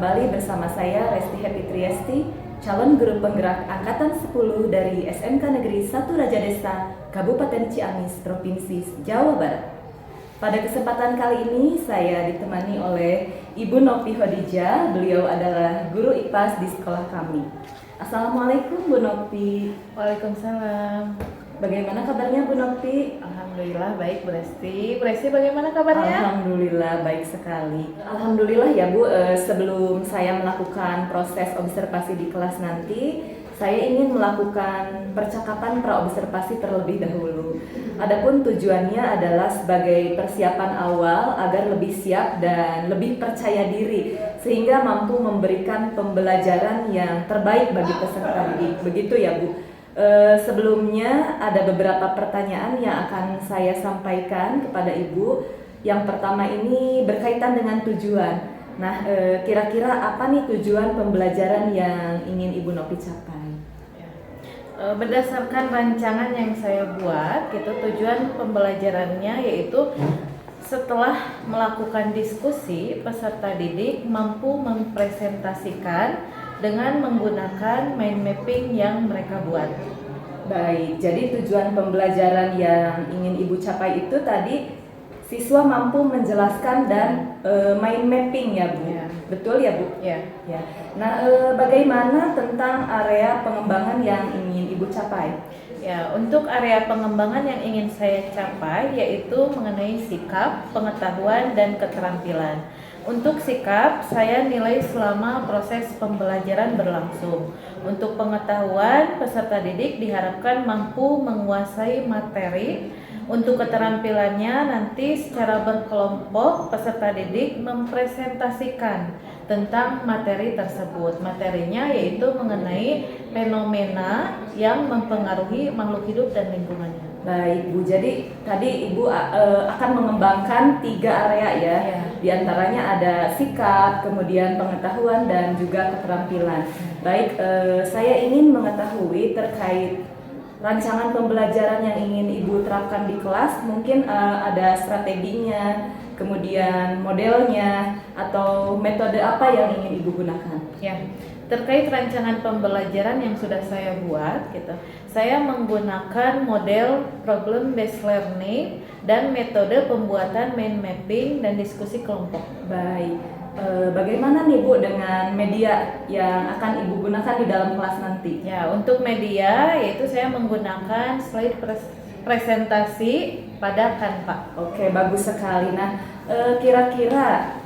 kembali bersama saya Resti Happy Triesti, calon guru penggerak Angkatan 10 dari SMK Negeri 1 Raja Desa, Kabupaten Ciamis, Provinsi Jawa Barat. Pada kesempatan kali ini saya ditemani oleh Ibu Novi Hodijah. Beliau adalah guru IPAS di sekolah kami. Assalamualaikum Bu Novi. Waalaikumsalam. Bagaimana kabarnya Bu Novi? Alhamdulillah baik Bu Resti. Bu Resti bagaimana kabarnya? Alhamdulillah baik sekali. Alhamdulillah ya Bu, sebelum saya melakukan proses observasi di kelas nanti, saya ingin melakukan percakapan praobservasi terlebih dahulu. Adapun tujuannya adalah sebagai persiapan awal agar lebih siap dan lebih percaya diri sehingga mampu memberikan pembelajaran yang terbaik bagi peserta didik. Begitu ya Bu. Sebelumnya ada beberapa pertanyaan yang akan saya sampaikan kepada Ibu. Yang pertama ini berkaitan dengan tujuan. Nah, kira-kira apa nih tujuan pembelajaran yang ingin Ibu Novi capai? Berdasarkan rancangan yang saya buat, gitu, tujuan pembelajarannya yaitu setelah melakukan diskusi, peserta didik mampu mempresentasikan dengan menggunakan mind mapping yang mereka buat. Baik, jadi tujuan pembelajaran yang ingin Ibu capai itu tadi siswa mampu menjelaskan dan mind mapping ya Bu. Ya. Betul ya Bu? Ya. Ya. Nah, bagaimana tentang area pengembangan yang ingin Ibu capai? Ya, untuk area pengembangan yang ingin saya capai yaitu mengenai sikap, pengetahuan, dan keterampilan. Untuk sikap, saya nilai selama proses pembelajaran berlangsung. Untuk pengetahuan, peserta didik diharapkan mampu menguasai materi. Untuk keterampilannya, nanti secara berkelompok peserta didik mempresentasikan tentang materi tersebut. Materinya yaitu mengenai fenomena yang mempengaruhi makhluk hidup dan lingkungannya. Baik Bu, jadi tadi Ibu akan mengembangkan 3 area ya. Di antaranya ada sikap, kemudian pengetahuan, dan juga keterampilan. Baik, saya ingin mengetahui terkait rancangan pembelajaran yang ingin Ibu terapkan di kelas. Mungkin ada strateginya, kemudian modelnya, atau metode apa yang ingin Ibu gunakan? Ya, terkait rancangan pembelajaran yang sudah saya buat, gitu, saya menggunakan model problem based learning dan metode pembuatan mind mapping dan diskusi kelompok. Baik, bagaimana nih Bu dengan media yang akan Ibu gunakan di dalam kelas nanti? Ya, untuk media yaitu saya menggunakan slide presentasi pada Canva. Oke, bagus sekali. Nah, kira-kira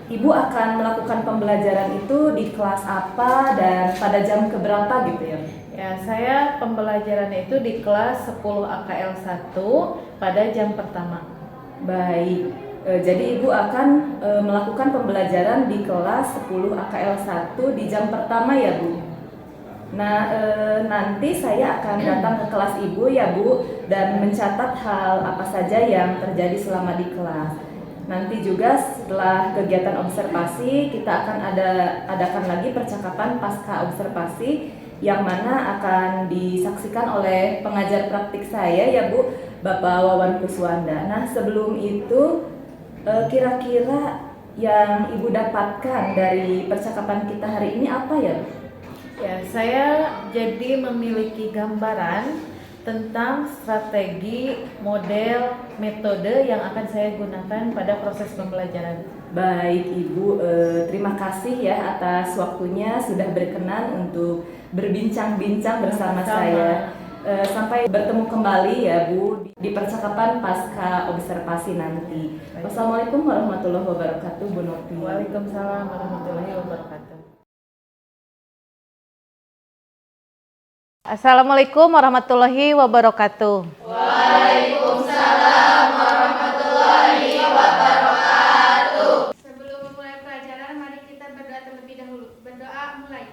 Ibu akan melakukan pembelajaran itu di kelas apa dan pada jam keberapa gitu ya? Ya, saya pembelajarannya itu di kelas 10 AKL 1 pada jam pertama. Baik, jadi Ibu akan melakukan pembelajaran di kelas 10 AKL 1 di jam pertama ya Bu? Nah, nanti saya akan datang ke kelas Ibu ya Bu, dan mencatat hal apa saja yang terjadi selama di kelas. Nanti juga setelah kegiatan observasi kita akan adakan lagi percakapan pasca observasi yang mana akan disaksikan oleh pengajar praktik saya ya Bu, Bapak Wawan Kuswanda. Nah, sebelum itu kira-kira yang Ibu dapatkan dari percakapan kita hari ini apa ya? Ya, saya jadi memiliki gambaran tentang strategi, model, metode yang akan saya gunakan pada proses pembelajaran. Baik Ibu, terima kasih ya atas waktunya sudah berkenan untuk berbincang-bincang bersama saya. Sampai bertemu kembali ya Bu di percakapan pasca observasi nanti. Baik. Wassalamualaikum warahmatullahi wabarakatuh Bu Novi. Waalaikumsalam warahmatullahi wabarakatuh. Assalamualaikum warahmatullahi wabarakatuh. Waalaikumsalam warahmatullahi wabarakatuh. Sebelum memulai pelajaran, mari kita berdoa terlebih dahulu. Berdoa mulai.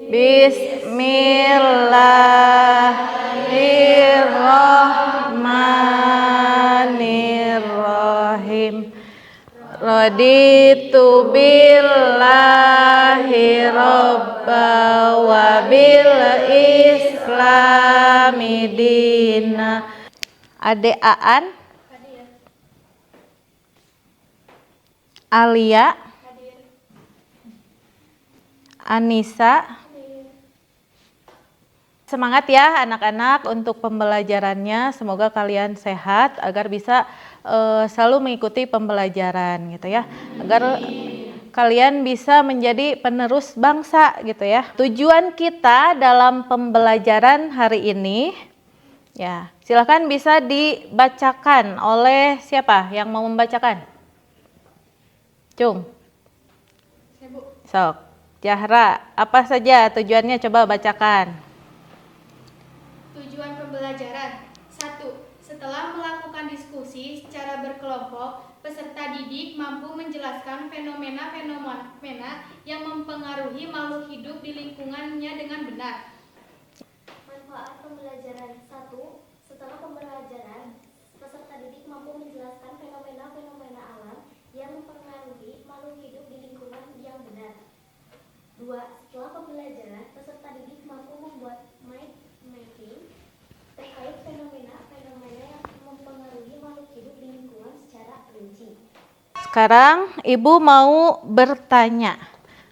Bismillahirrahmanirrahim. Raditu billahi robba wa bil islami dina. Ade Aan, Hadir. Alia, Hadir. Anissa. Semangat ya anak-anak untuk pembelajarannya. Semoga kalian sehat agar bisa selalu mengikuti pembelajaran gitu ya. Agar kalian bisa menjadi penerus bangsa gitu ya. Tujuan kita dalam pembelajaran hari ini ya, silakan bisa dibacakan oleh siapa yang mau membacakan? Cung. Sok. Zahra, apa saja tujuannya, coba bacakan. Tujuan pembelajaran 1. Setelah melakukan diskusi secara berkelompok, peserta didik mampu menjelaskan fenomena-fenomena yang mempengaruhi makhluk hidup di lingkungannya dengan benar. Manfaat pembelajaran 1. Setelah pembelajaran, peserta didik mampu menjelaskan fenomena-fenomena alam yang mempengaruhi makhluk hidup di lingkungan yang benar. 2. Setelah pembelajaran, peserta didik mampu membuat mind mapping terkait fenomena-fenomena yang mempengaruhi makhluk hidup di lingkungan secara rinci. Sekarang Ibu mau bertanya.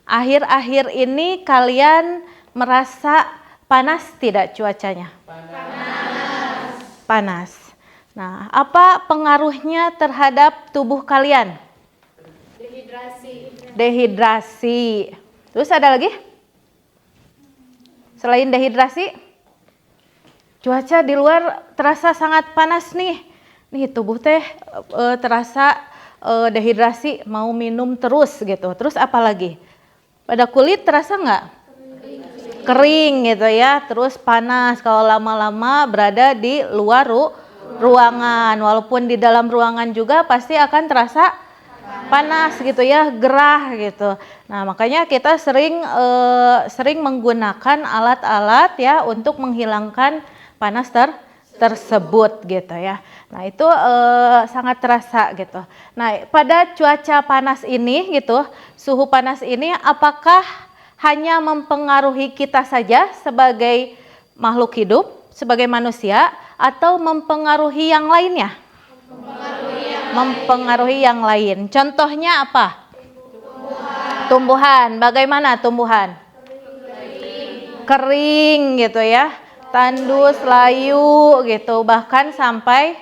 Akhir-akhir ini kalian merasa panas tidak cuacanya? Panas. Nah, apa pengaruhnya terhadap tubuh kalian? Dehidrasi. Terus ada lagi? Selain dehidrasi? Cuaca di luar terasa sangat panas nih. Nih tubuh teh terasa dehidrasi, mau minum terus gitu. Terus apa lagi? Pada kulit terasa nggak? Kering gitu ya. Terus panas kalau lama-lama berada di luar ruangan. Walaupun di dalam ruangan juga pasti akan terasa panas gitu ya, gerah gitu. Nah makanya kita sering menggunakan alat-alat ya untuk menghilangkan panas tersebut gitu ya. Nah itu sangat terasa gitu. Nah pada cuaca panas ini gitu, suhu panas ini apakah hanya mempengaruhi kita saja sebagai makhluk hidup, sebagai manusia, atau mempengaruhi yang lainnya? Mempengaruhi yang lain. Contohnya apa? Tumbuhan. Bagaimana tumbuhan? Kering gitu ya. Tandus, layu gitu, bahkan sampai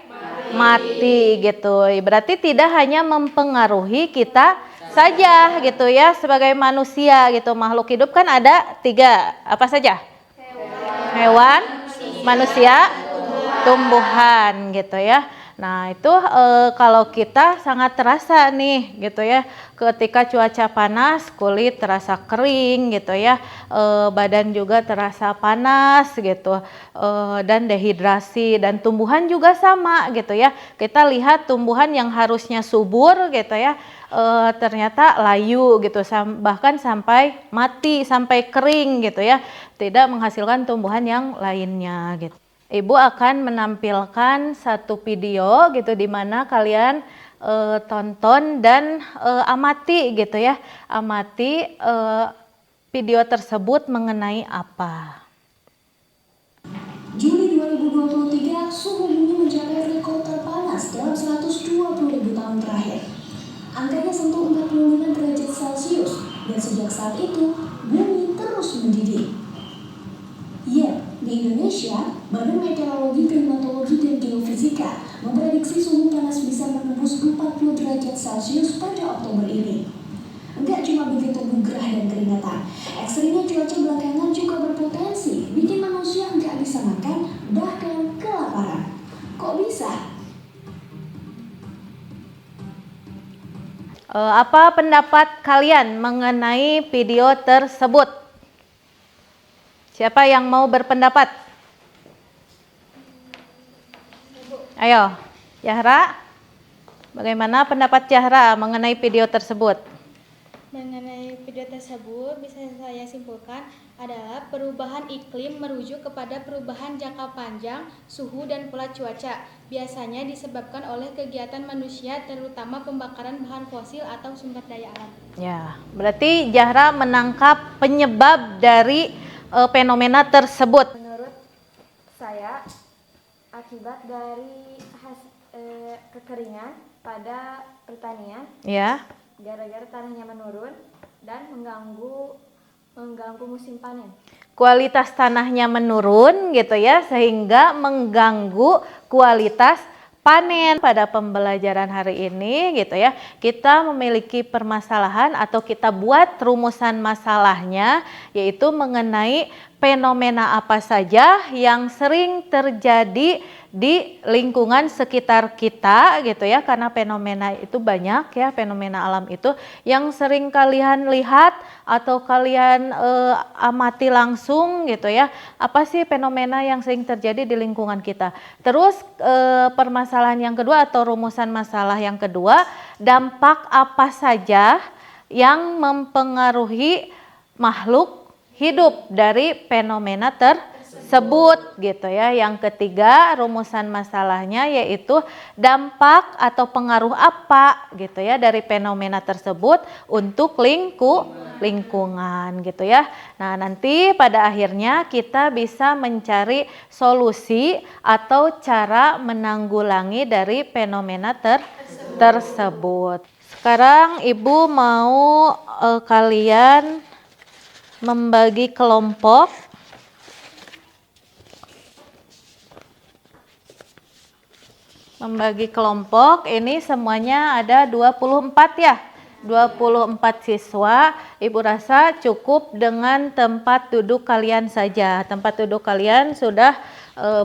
mati gitu. Berarti tidak hanya mempengaruhi kita saja gitu ya, sebagai manusia gitu. Makhluk hidup kan ada 3, apa saja? Hewan, manusia, tumbuhan gitu ya. Nah itu kalau kita sangat terasa nih gitu ya, ketika cuaca panas kulit terasa kering gitu ya, badan juga terasa panas gitu, dan dehidrasi, dan tumbuhan juga sama gitu ya. Kita lihat tumbuhan yang harusnya subur gitu ya, ternyata layu gitu, bahkan sampai mati, sampai kering gitu ya, tidak menghasilkan tumbuhan yang lainnya gitu. Ibu akan menampilkan satu video gitu di mana kalian tonton dan amati gitu ya. Amati video tersebut mengenai apa. Juli 2023, suhu bumi mencapai rekor terpanas dalam 120.000 tahun terakhir. Angkanya sentuh 45 derajat Celcius, dan sejak saat itu, bumi terus mendidih. Ya, di Indonesia, Badan Meteorologi, Klimatologi, dan Geofisika memprediksi suhu panas bisa menembus 40 derajat Celcius pada Oktober ini. Enggak cuma begitu gerah dan keringatan, ekstrimnya cuaca belakangan juga berpotensi bikin manusia nggak bisa makan, bahkan kelaparan. Kok bisa? Apa pendapat kalian mengenai video tersebut? Siapa yang mau berpendapat? Ayo, Zahra. Bagaimana pendapat Zahra mengenai video tersebut? Mengenai video tersebut bisa saya simpulkan adalah perubahan iklim merujuk kepada perubahan jangka panjang suhu dan pola cuaca. Biasanya disebabkan oleh kegiatan manusia, terutama pembakaran bahan fosil atau sumber daya alam. Ya, berarti Zahra menangkap penyebab dari fenomena tersebut. Menurut saya, akibat dari kekeringan pada pertanian, Ya. gara-gara tanahnya menurun dan mengganggu mengganggu musim panen. Kualitas tanahnya menurun gitu ya, sehingga mengganggu kualitas panen. Pada pembelajaran hari ini gitu ya, kita memiliki permasalahan atau kita buat rumusan masalahnya, yaitu mengenai fenomena apa saja yang sering terjadi di lingkungan sekitar kita gitu ya, karena fenomena itu banyak ya, fenomena alam itu yang sering kalian lihat atau kalian amati langsung gitu ya. Apa sih fenomena yang sering terjadi di lingkungan kita? Terus permasalahan yang kedua atau rumusan masalah yang kedua, dampak apa saja yang mempengaruhi makhluk hidup dari fenomena tersebut gitu ya. Yang ketiga, rumusan masalahnya yaitu dampak atau pengaruh apa gitu ya dari fenomena tersebut untuk lingkungan gitu ya. Nah, nanti pada akhirnya kita bisa mencari solusi atau cara menanggulangi dari fenomena tersebut. Sekarang Ibu mau kalian membagi kelompok. Membagi kelompok, ini semuanya ada 24 ya. 24 siswa. Ibu rasa cukup dengan tempat duduk kalian saja. Tempat duduk kalian sudah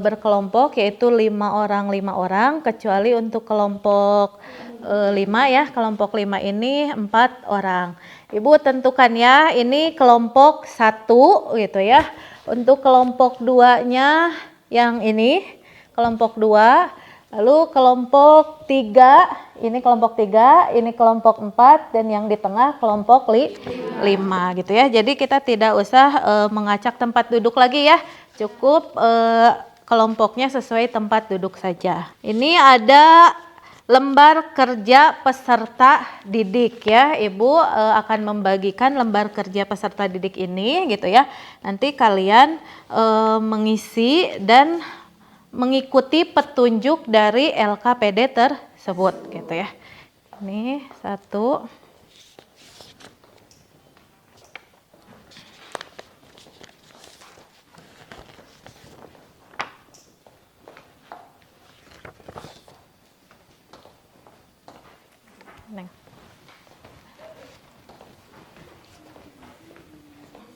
berkelompok, yaitu 5 orang, kecuali untuk kelompok 5 ya. Kelompok 5 ini 4 orang. Ibu tentukan ya, ini kelompok 1 gitu ya. Untuk kelompok 2-nya yang ini, kelompok 2. Lalu kelompok 3, ini kelompok 3, ini kelompok 4, dan yang di tengah kelompok 5 gitu ya. Jadi kita tidak usah mengacak tempat duduk lagi ya. Cukup kelompoknya sesuai tempat duduk saja. Ini ada lembar kerja peserta didik ya. Ibu akan membagikan lembar kerja peserta didik ini gitu ya. Nanti kalian mengisi dan mengikuti petunjuk dari LKPD tersebut gitu ya. Ini 1.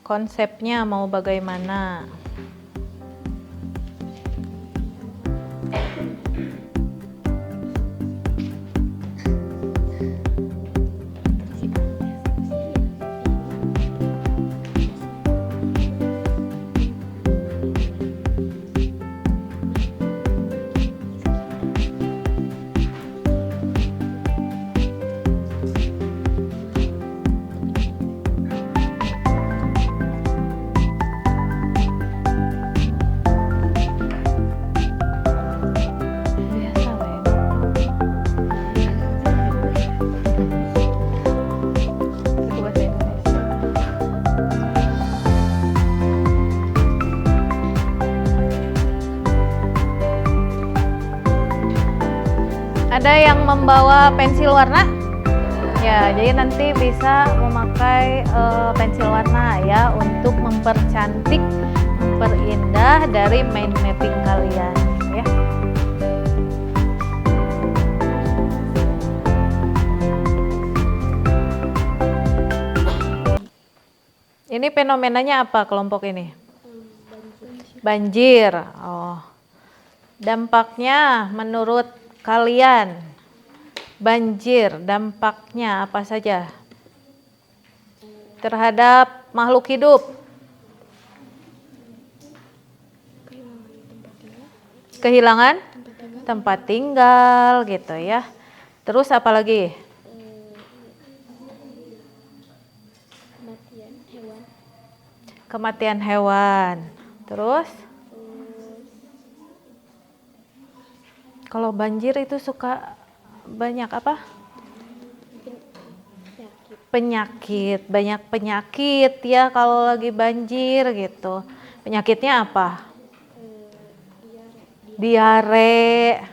Konsepnya mau bagaimana? Ada yang membawa pensil warna? Ya, jadi nanti bisa memakai pensil warna ya untuk mempercantik, memperindah dari mind mapping kalian ya. Ini fenomenanya apa kelompok ini? Banjir. Oh. Dampaknya menurut kalian, banjir dampaknya apa saja terhadap makhluk hidup? Kehilangan tempat tinggal gitu ya. Terus apa lagi? Kematian hewan. Terus? Kalau banjir itu suka banyak apa? Penyakit, banyak penyakit ya kalau lagi banjir gitu. Penyakitnya apa? Diare.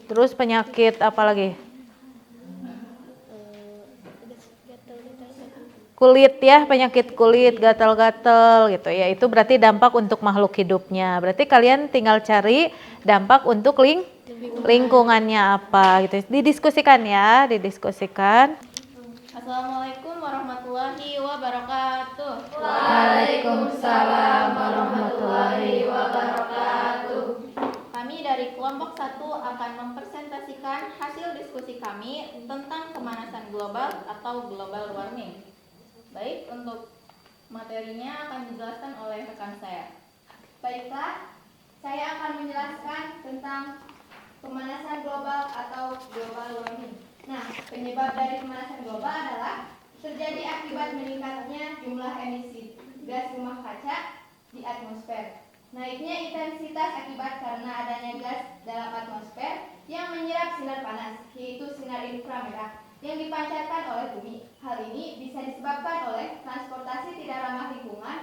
Terus penyakit apa lagi? kulit ya, penyakit kulit, gatal-gatal gitu ya. Itu berarti dampak untuk makhluk hidupnya. Berarti kalian tinggal cari dampak untuk lingkungannya apa gitu. Didiskusikan ya, didiskusikan. Assalamualaikum warahmatullahi wabarakatuh. Waalaikumsalam warahmatullahi wabarakatuh. Kami dari kelompok 1 akan mempresentasikan hasil diskusi kami tentang pemanasan global atau global warming. Baik, untuk materinya akan dijelaskan oleh rekan saya. Baiklah, saya akan menjelaskan tentang pemanasan global atau global warming. Nah, penyebab dari pemanasan global adalah terjadi akibat meningkatnya jumlah emisi gas rumah kaca di atmosfer. Naiknya intensitas akibat karena adanya gas dalam atmosfer yang menyerap sinar panas, yaitu sinar inframerah yang dipancarkan oleh bumi. Hal ini bisa disebabkan oleh transportasi tidak ramah lingkungan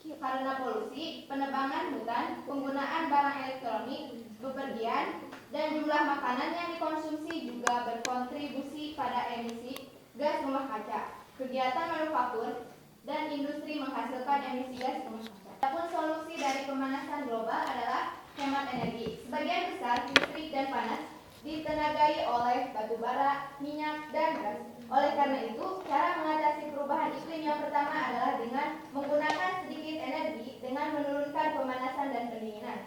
karena polusi, penebangan hutan, penggunaan barang elektronik, bepergian, dan jumlah makanan yang dikonsumsi juga berkontribusi pada emisi gas rumah kaca. Kegiatan manufaktur dan industri menghasilkan emisi gas rumah kaca. Adapun solusi dari pemanasan global adalah hemat energi. Sebagian besar listrik dan panas ditenagai oleh batu bara, minyak, dan gas. Oleh karena itu, cara mengatasi perubahan iklim yang pertama adalah dengan menggunakan sedikit energi dengan menurunkan pemanasan dan pendinginan.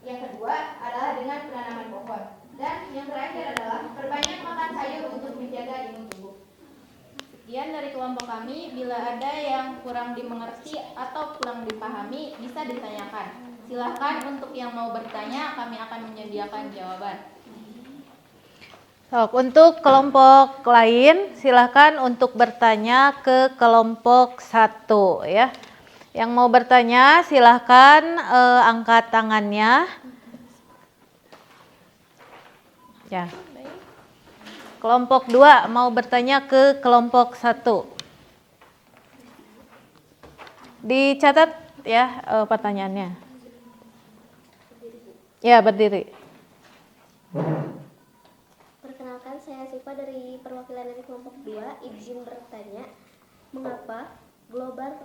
Yang kedua adalah dengan penanaman pohon. Dan yang terakhir adalah perbanyak makan sayur untuk menjaga imun tubuh. Sekian dari kelompok kami. Bila ada yang kurang dimengerti atau kurang dipahami, bisa ditanyakan. Silahkan untuk yang mau bertanya, kami akan menyediakan jawaban. Untuk kelompok lain, silahkan untuk bertanya ke kelompok 1 ya. Yang mau bertanya silahkan angkat tangannya. Ya. Kelompok 2 mau bertanya ke kelompok 1. Dicatat ya pertanyaannya. Ya, berdiri. Perkenalkan, saya Siva dari perwakilan dari kelompok 2. Izin bertanya, mengapa global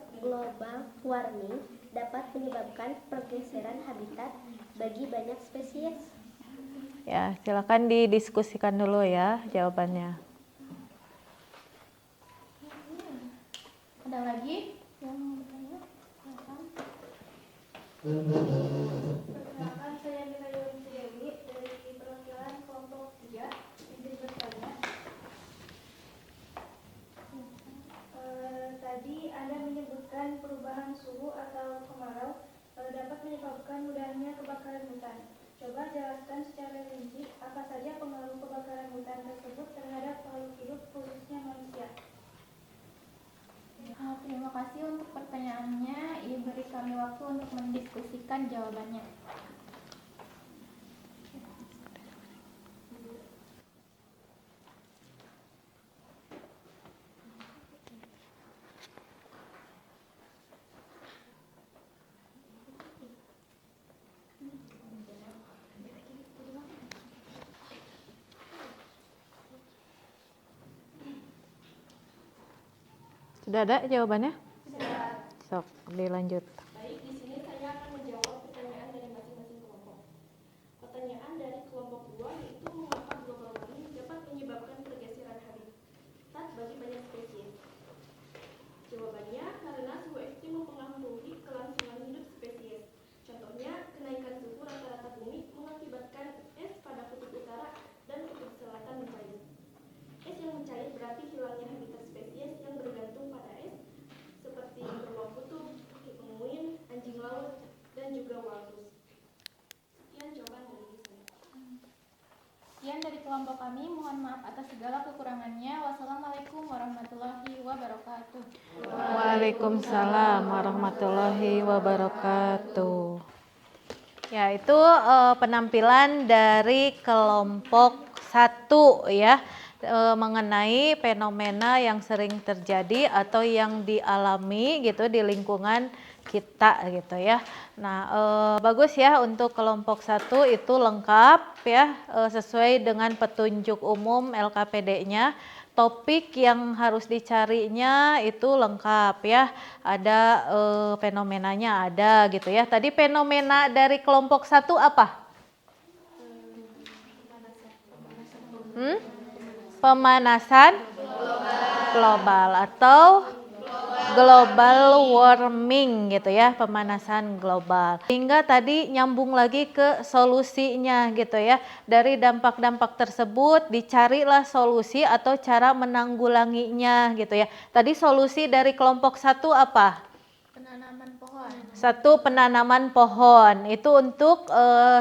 warming dapat menyebabkan pergeseran habitat bagi banyak spesies? Ya, silakan didiskusikan dulu ya jawabannya. Ada lagi yang mau bertanya? Perkenalkan, saya Mira Yulisi Dewi dari perwakilan kelompok 3. Izin bertanya. Tadi Anda menyebutkan perubahan suhu atau kemarau dapat menyebabkan mudahnya kebakaran hutan. Coba jelaskan secara rinci apa saja pengaruh kebakaran hutan tersebut terhadap makhluk hidup, khususnya manusia. Terima kasih untuk pertanyaannya. Beri kami waktu untuk mendiskusikan jawabannya. Sudah ada jawabannya? Sok, dilanjut. Baik, di sini saya akan menjawab pertanyaan dari masing-masing kelompok. Pertanyaan dari kelompok 2 yaitu mengapa global warming dapat menyebabkan pergeseran habitat bagi banyak spesies. Jawabannya karena suhu ekstrim mempengaruhi kelangsungan hidup spesies. Contohnya, kenaikan suhu rata-rata bumi mengakibatkan es pada kutub utara dan kutub selatan mencair. Es yang mencair berarti hilangnya habitat spesies yang bergantung pada es, seperti beruang kutub, penguin, anjing laut, dan juga walrus. Sekian jawaban dari saya. Sekian dari kelompok kami. Mohon maaf atas segala kekurangannya. Wassalamualaikum warahmatullahi wabarakatuh. Waalaikumsalam warahmatullahi wabarakatuh. Ya, itu penampilan dari kelompok 1 ya. Mengenai fenomena yang sering terjadi atau yang dialami gitu di lingkungan kita gitu ya. Nah, bagus ya untuk kelompok 1 itu lengkap ya, sesuai dengan petunjuk umum LKPD-nya. topik yang harus dicarinya itu lengkap ya. Ada fenomenanya ada gitu ya. Tadi fenomena dari kelompok 1 apa? Pemanasan global atau global warming gitu ya, pemanasan global. Hingga tadi nyambung lagi ke solusinya gitu ya. Dari dampak-dampak tersebut dicarilah solusi atau cara menanggulanginya gitu ya. Tadi solusi dari kelompok 1 apa? Penanaman pohon. 1 penanaman pohon. Itu untuk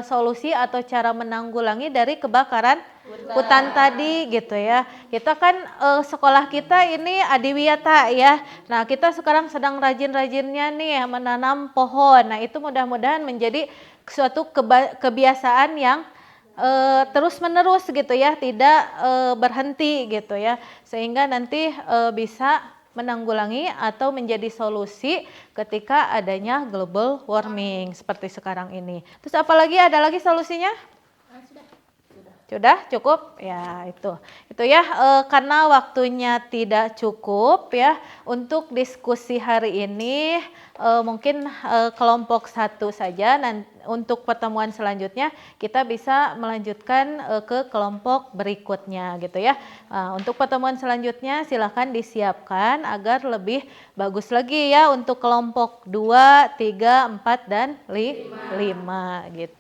solusi atau cara menanggulangi dari kebakaran hutan tadi gitu ya. Kita kan sekolah kita ini adiwiyata ya. Nah, kita sekarang sedang rajin-rajinnya nih menanam pohon. Nah, itu mudah-mudahan menjadi suatu kebiasaan yang terus-menerus gitu ya, tidak berhenti gitu ya. Sehingga nanti bisa menanggulangi atau menjadi solusi ketika adanya global warming seperti sekarang ini. Terus apalagi ada lagi solusinya? Sudah cukup ya itu ya karena waktunya tidak cukup ya untuk diskusi hari ini mungkin kelompok 1 saja. Untuk pertemuan selanjutnya kita bisa melanjutkan ke kelompok berikutnya gitu ya. Untuk pertemuan selanjutnya silakan disiapkan agar lebih bagus lagi ya untuk kelompok 2, 3, 4 dan 5 gitu.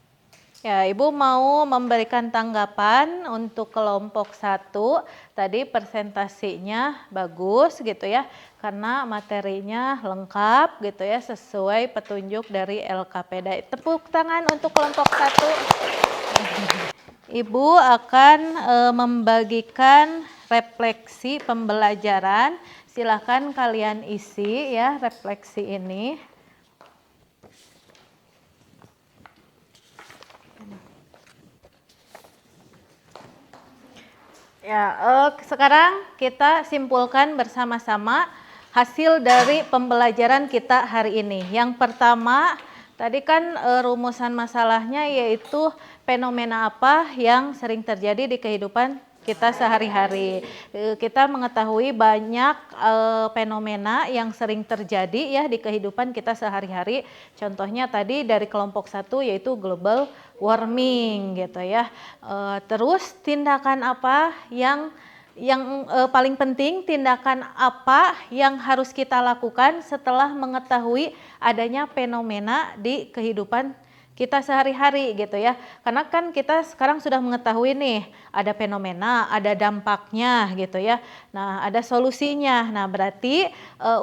Ya, Ibu mau memberikan tanggapan untuk kelompok 1. Tadi presentasinya bagus gitu ya, karena materinya lengkap gitu ya, sesuai petunjuk dari LKPD. Tepuk tangan untuk kelompok 1. Ibu akan membagikan refleksi pembelajaran. Silakan kalian isi ya refleksi ini. Ya, sekarang kita simpulkan bersama-sama hasil dari pembelajaran kita hari ini. Yang pertama, tadi kan rumusan masalahnya yaitu fenomena apa yang sering terjadi di kehidupan kita sehari-hari. Kita mengetahui banyak fenomena yang sering terjadi ya di kehidupan kita sehari-hari. Contohnya tadi dari kelompok 1 yaitu global warming gitu ya. Terus tindakan apa yang paling penting, tindakan apa yang harus kita lakukan setelah mengetahui adanya fenomena di kehidupan kita sehari-hari gitu ya. Karena kan kita sekarang sudah mengetahui nih ada fenomena, ada dampaknya gitu ya. Nah, ada solusinya. Nah, berarti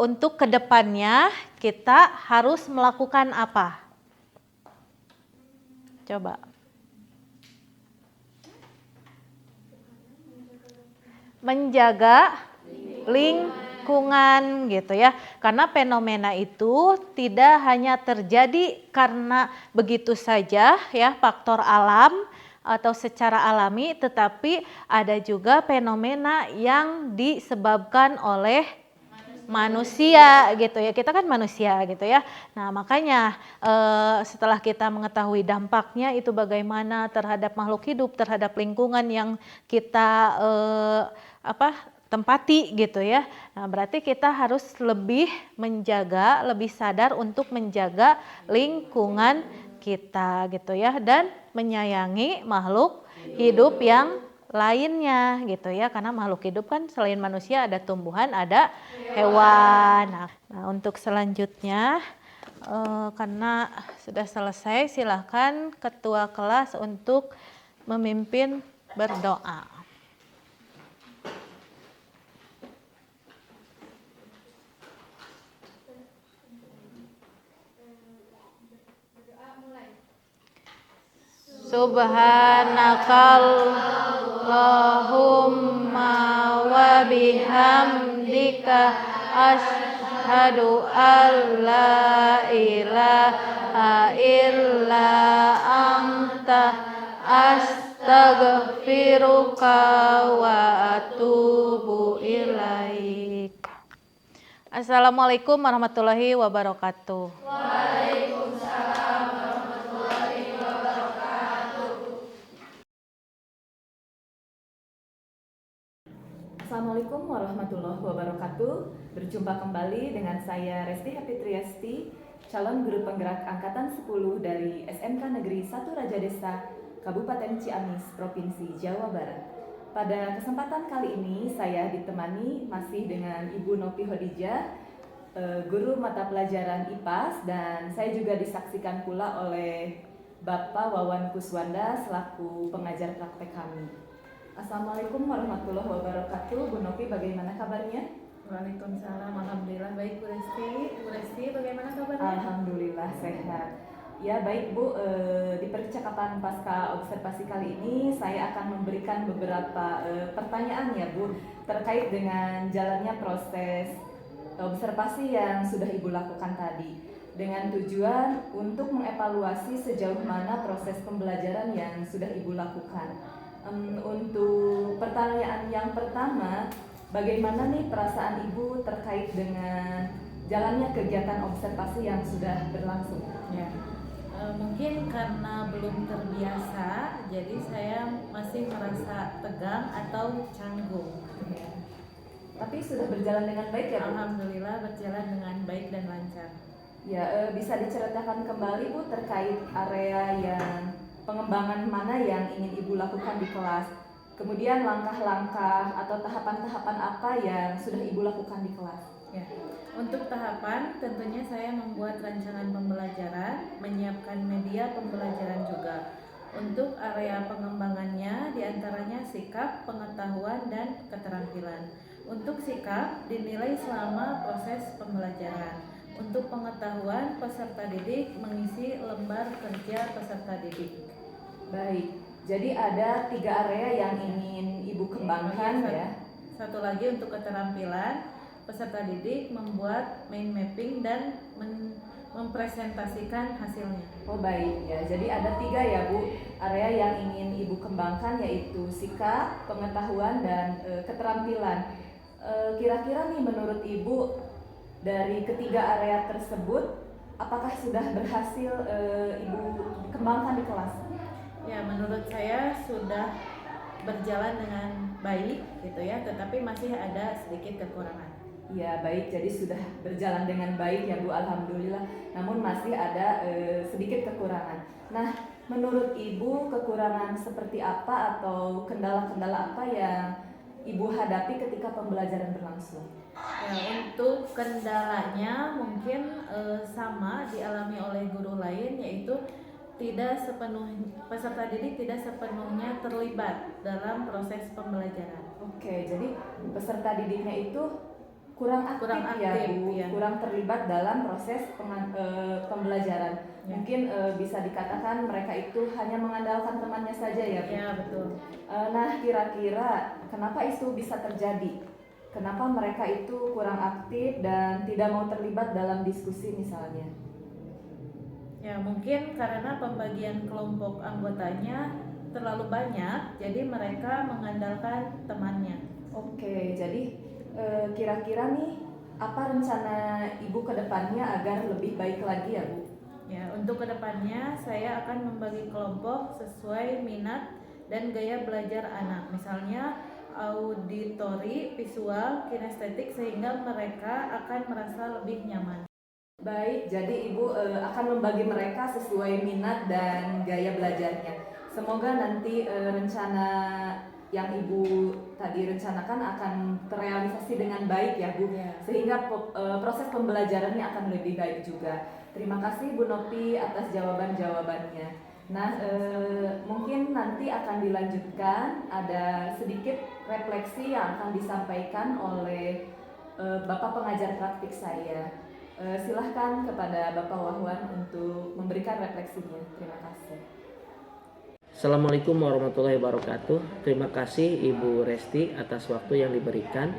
untuk kedepannya kita harus melakukan apa? Coba. Menjaga lingkungan gitu ya. Karena fenomena itu tidak hanya terjadi karena begitu saja ya faktor alam atau secara alami, tetapi ada juga fenomena yang disebabkan oleh manusia gitu ya. Kita kan manusia gitu ya. Nah, makanya setelah kita mengetahui dampaknya itu bagaimana terhadap makhluk hidup, terhadap lingkungan yang kita tempati gitu ya. Nah, berarti kita harus lebih menjaga, lebih sadar untuk menjaga lingkungan kita gitu ya, dan menyayangi makhluk hidup yang lainnya gitu ya, karena makhluk hidup kan selain manusia ada tumbuhan, ada hewan. Nah, untuk selanjutnya karena sudah selesai, silahkan ketua kelas untuk memimpin berdoa. Subhanakallahumma wa bihamdika asyhadu an la ilaha illa anta astaghfiruka wa atubu ilaik. Assalamualaikum warahmatullahi wabarakatuh. Assalamualaikum warahmatullahi wabarakatuh. Berjumpa kembali dengan saya Resti Hafitriasti, calon guru penggerak angkatan 10 dari SMK Negeri 1 Raja Desa, Kabupaten Ciamis, Provinsi Jawa Barat. Pada kesempatan kali ini saya ditemani masih dengan Ibu Nopi Hodijah, guru mata pelajaran IPAS, dan saya juga disaksikan pula oleh Bapak Wawan Kuswanda selaku pengajar praktek kami. Assalamualaikum warahmatullahi wabarakatuh. Bu Nopi, bagaimana kabarnya? Waalaikumsalam, alhamdulillah baik Bu Resti. Bu Resti, bagaimana kabarnya? Alhamdulillah sehat. Ya baik Bu, di percakapan pasca observasi kali ini saya akan memberikan beberapa pertanyaan ya Bu, terkait dengan jalannya proses observasi yang sudah Ibu lakukan tadi, dengan tujuan untuk mengevaluasi sejauh mana proses pembelajaran yang sudah Ibu lakukan. Untuk pertanyaan yang pertama, bagaimana nih perasaan Ibu terkait dengan jalannya kegiatan observasi yang sudah berlangsung? Ya, mungkin karena belum terbiasa, jadi saya masih merasa tegang atau canggung. Ya. Tapi sudah berjalan dengan baik ya Bu? Alhamdulillah berjalan dengan baik dan lancar. Ya, bisa diceritakan kembali Bu terkait area yang pengembangan mana yang ingin Ibu lakukan di kelas? Kemudian langkah-langkah atau tahapan-tahapan apa yang sudah Ibu lakukan di kelas? Ya, untuk tahapan tentunya saya membuat rancangan pembelajaran, menyiapkan media pembelajaran juga. Untuk area pengembangannya diantaranya sikap, pengetahuan, dan keterampilan. Untuk sikap dinilai selama proses pembelajaran. Untuk pengetahuan, peserta didik mengisi lembar kerja peserta didik. Baik, jadi ada 3 area yang ingin Ibu kembangkan ya. Satu lagi untuk keterampilan, peserta didik membuat mind mapping dan mempresentasikan hasilnya. Oh baik ya, jadi ada 3 ya Bu, area yang ingin Ibu kembangkan, yaitu sikap, pengetahuan, dan keterampilan. Kira-kira nih menurut Ibu, dari ketiga area tersebut, apakah sudah berhasil Ibu kembangkan di kelas? Ya, menurut saya sudah berjalan dengan baik gitu ya, tetapi masih ada sedikit kekurangan. Ya baik, jadi sudah berjalan dengan baik ya Bu, alhamdulillah. Namun masih ada sedikit kekurangan. Nah, menurut Ibu kekurangan seperti apa atau kendala-kendala apa yang Ibu hadapi ketika pembelajaran berlangsung? Ya, untuk kendalanya mungkin sama dialami oleh guru lain, yaitu peserta didik tidak sepenuhnya terlibat dalam proses pembelajaran. Oke, jadi peserta didiknya itu kurang aktif ya Bu, ya. Kurang terlibat dalam proses pembelajaran. Ya. Mungkin bisa dikatakan mereka itu hanya mengandalkan temannya saja ya Bu. Ya, betul. Nah, kira-kira kenapa itu bisa terjadi? Kenapa mereka itu kurang aktif dan tidak mau terlibat dalam diskusi misalnya? Ya, mungkin karena pembagian kelompok anggotanya terlalu banyak, jadi mereka mengandalkan temannya. Oke, jadi kira-kira nih apa rencana Ibu ke depannya agar lebih baik lagi ya Bu? Ya, untuk kedepannya saya akan membagi kelompok sesuai minat dan gaya belajar anak. Misalnya auditori, visual, kinestetik, sehingga mereka akan merasa lebih nyaman. Baik, jadi Ibu akan membagi mereka sesuai minat dan gaya belajarnya. Semoga nanti rencana yang Ibu tadi rencanakan akan terrealisasi dengan baik ya Bu, sehingga proses pembelajarannya akan lebih baik juga. Terima kasih Bu Nopi atas jawaban-jawabannya. Nah, mungkin nanti akan dilanjutkan, ada sedikit refleksi yang akan disampaikan oleh Bapak pengajar praktik saya. Silahkan kepada Bapak Wahwan untuk memberikan refleksinya. Terima kasih. Assalamualaikum warahmatullahi wabarakatuh. Terima kasih Ibu Resti atas waktu yang diberikan.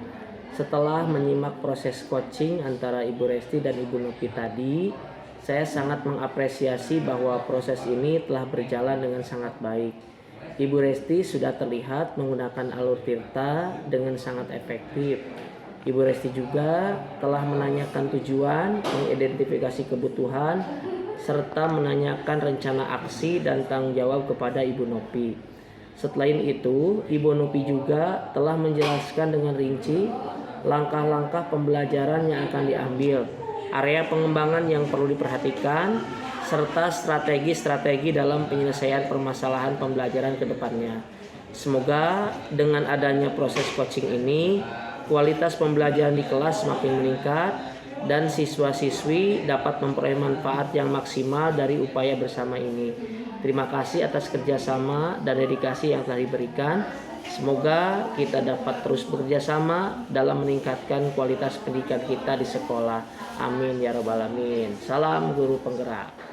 Setelah menyimak proses coaching antara Ibu Resti dan Ibu Nopi tadi, saya sangat mengapresiasi bahwa proses ini telah berjalan dengan sangat baik. Ibu Resti sudah terlihat menggunakan alur tirta dengan sangat efektif. Ibu Resti juga telah menanyakan tujuan, mengidentifikasi kebutuhan, serta menanyakan rencana aksi dan tanggung jawab kepada Ibu Nopi. Selain itu, Ibu Nopi juga telah menjelaskan dengan rinci langkah-langkah pembelajaran yang akan diambil, area pengembangan yang perlu diperhatikan, serta strategi-strategi dalam penyelesaian permasalahan pembelajaran ke depannya. Semoga dengan adanya proses coaching ini, kualitas pembelajaran di kelas semakin meningkat dan siswa-siswi dapat memperoleh manfaat yang maksimal dari upaya bersama ini. Terima kasih atas kerjasama dan dedikasi yang telah diberikan. Semoga kita dapat terus bekerja sama dalam meningkatkan kualitas pendidikan kita di sekolah. Amin ya rabbal alamin. Salam guru penggerak.